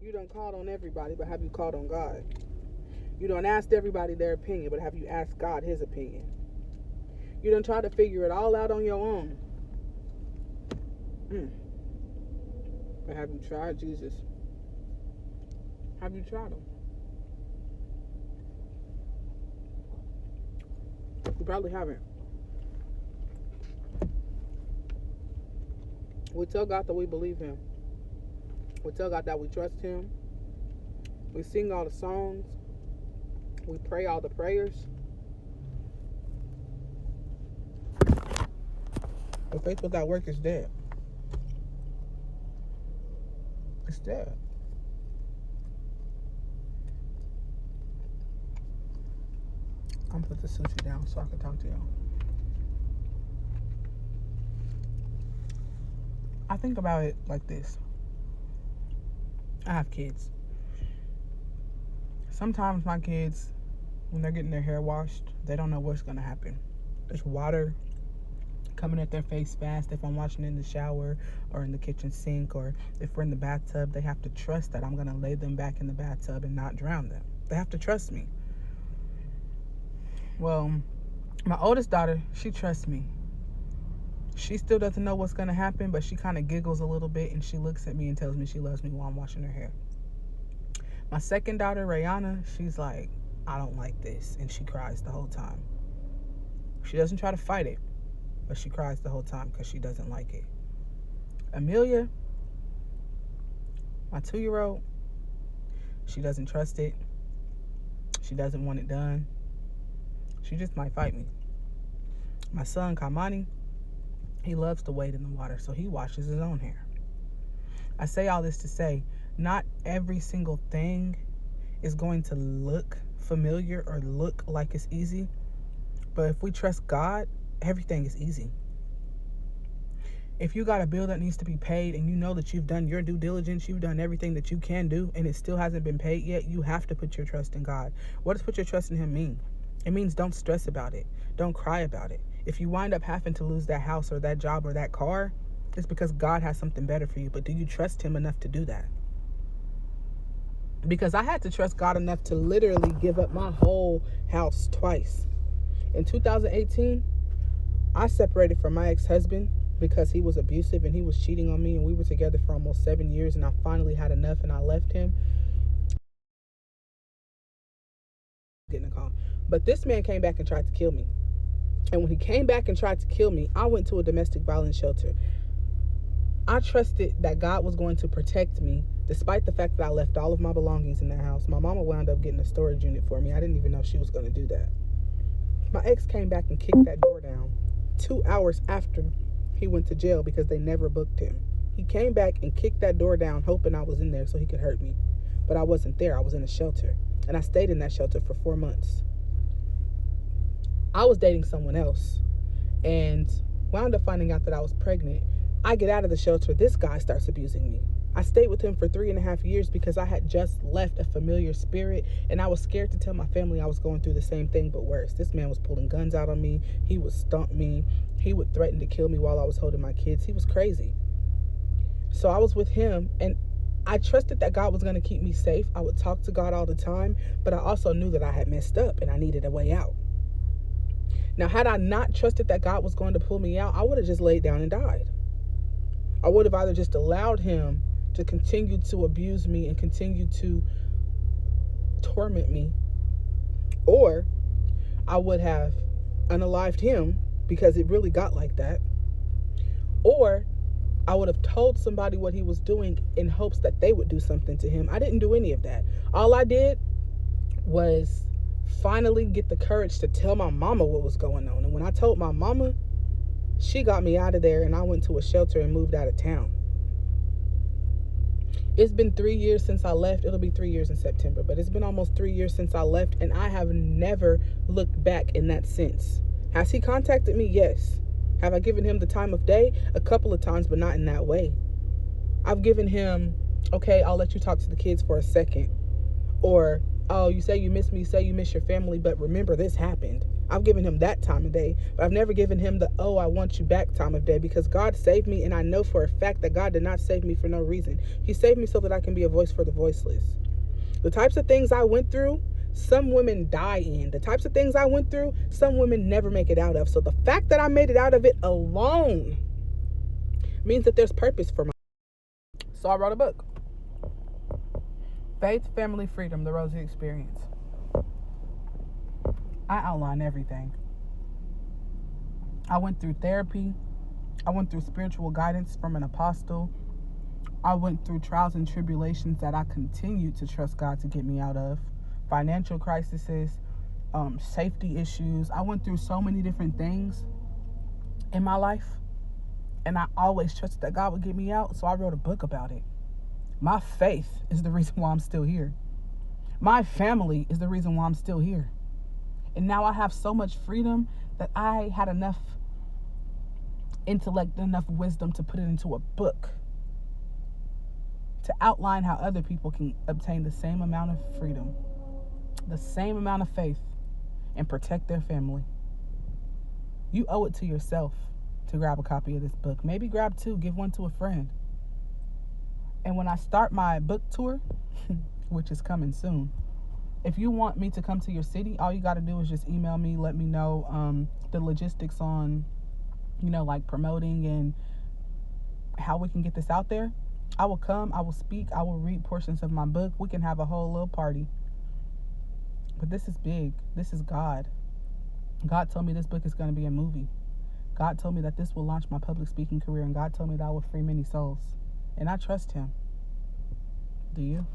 You done called on everybody, but have you called on God? You done asked everybody their opinion, but have you asked God his opinion? You done try to figure it all out on your own. But have you tried Jesus? Have you tried him? You probably haven't. We tell God that we believe him. We tell God that we trust him. We sing all the songs. We pray all the prayers. But faith without work is dead. It's dead. I'm gonna put the sushi down so I can talk to y'all. I think about it like this. I have kids. Sometimes my kids, when they're getting their hair washed, they don't know what's gonna happen. There's water coming at their face fast. If I'm washing in the shower or in the kitchen sink, or if we're in the bathtub, they have to trust that I'm gonna lay them back in the bathtub and not drown them. They have to trust me. Well, my oldest daughter, she trusts me. She still doesn't know what's gonna happen, but she kind of giggles a little bit and she looks at me and tells me she loves me while I'm washing her hair. My second daughter, Rayana, she's like, I don't like this, and she cries the whole time. She doesn't try to fight it, but she cries the whole time because she doesn't like it. Amelia, my 2-year-old, she doesn't trust it. She doesn't want it done. She just might fight me. My son, Kamani, he loves to wade in the water, so he washes his own hair. I say all this to say, not every single thing is going to look familiar or look like it's easy. But if we trust God, everything is easy. If you got a bill that needs to be paid and you know that you've done your due diligence, you've done everything that you can do, and it still hasn't been paid yet, you have to put your trust in God. What does put your trust in him mean? It means don't stress about it. Don't cry about it. If you wind up having to lose that house or that job or that car, it's because God has something better for you. But do you trust him enough to do that? Because I had to trust God enough to literally give up my whole house twice. In 2018, I separated from my ex-husband because he was abusive and he was cheating on me, and we were together for almost 7 years, and I finally had enough and I left him. Getting a call. But this man came back and tried to kill me. And when he came back and tried to kill me, I went to a domestic violence shelter. I trusted that God was going to protect me, despite the fact that I left all of my belongings in that house. My mama wound up getting a storage unit for me. I didn't even know she was going to do that. My ex came back and kicked that door down 2 hours after he went to jail because they never booked him. He came back and kicked that door down, hoping I was in there so he could hurt me. But I wasn't there. I was in a shelter. And I stayed in that shelter for 4 months. I was dating someone else and wound up finding out that I was pregnant. I get out of the shelter. This guy starts abusing me. I stayed with him for 3.5 years because I had just left a familiar spirit, and I was scared to tell my family I was going through the same thing, but worse. This man was pulling guns out on me. He would stomp me. He would threaten to kill me while I was holding my kids. He was crazy. So I was with him, and I trusted that God was going to keep me safe. I would talk to God all the time, but I also knew that I had messed up and I needed a way out. Now, had I not trusted that God was going to pull me out, I would have just laid down and died. I would have either just allowed him to continue to abuse me and continue to torment me, or I would have unalived him because it really got like that, or I would have told somebody what he was doing in hopes that they would do something to him. I didn't do any of that. All I did was finally get the courage to tell my mama what was going on. And when I told my mama, she got me out of there, and I went to a shelter and moved out of town. It's been 3 years since I left. It'll be 3 years in September, but it's been almost 3 years since I left, and I have never looked back in that sense. Has he contacted me? Yes. Have I given him the time of day? A couple of times, but not in that way. I've given him, okay, I'll let you talk to the kids for a second. Or oh, you say you miss me, say you miss your family, but remember this happened. I've given him that time of day, but I've never given him the, oh, I want you back time of day, because God saved me, and I know for a fact that God did not save me for no reason. He saved me so that I can be a voice for the voiceless. The types of things I went through, some women die in. The types of things I went through, some women never make it out of. So the fact that I made it out of it alone means that there's purpose for my. So I wrote a book. Faith, Family, Freedom, the Rosie Experience. I outline everything. I went through therapy. I went through spiritual guidance from an apostle. I went through trials and tribulations that I continue to trust God to get me out of. Financial crises, safety issues. I went through so many different things in my life, and I always trusted that God would get me out, so I wrote a book about it. My faith is the reason why I'm still here. My family is the reason why I'm still here. And now I have so much freedom that I had enough intellect, enough wisdom to put it into a book, to outline how other people can obtain the same amount of freedom, the same amount of faith, and protect their family. You owe it to yourself to grab a copy of this book. Maybe grab two, give one to a friend. And when I start my book tour, which is coming soon, if you want me to come to your city, all you got to do is just email me, let me know the logistics on, like promoting and how we can get this out there. I will come, I will speak, I will read portions of my book. We can have a whole little party. But this is big. This is God. God told me this book is going to be a movie. God told me that this will launch my public speaking career, and God told me that I will free many souls. And I trust him. Do you?